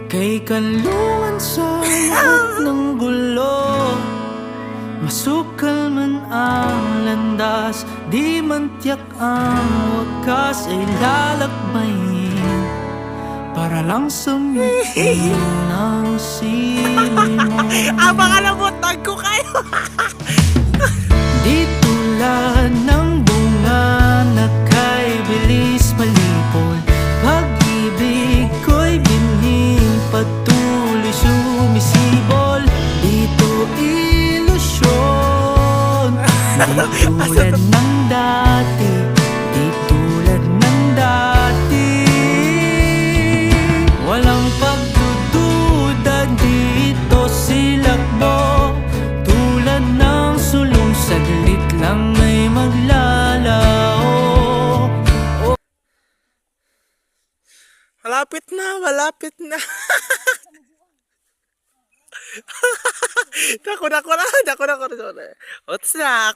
Kay kanlungan sa lahat ng gulo, masukal man ang landas, di man tiyak ang wakas ay lalakbayin para lang sumigin ng sili mo. Abangan ang butag ko kayo. Di tulad ng bunga na kay bilis malipol, pag-ibig ko'y binhing patuloy sumisibol. Dito ilusyon, di tulad ng dati, di tulad ng dati. Walang pagdududa dito silakbo, tulad ng sulong saglit lang ay maglalao. Malapit na, malapit na. Dako na. What's that?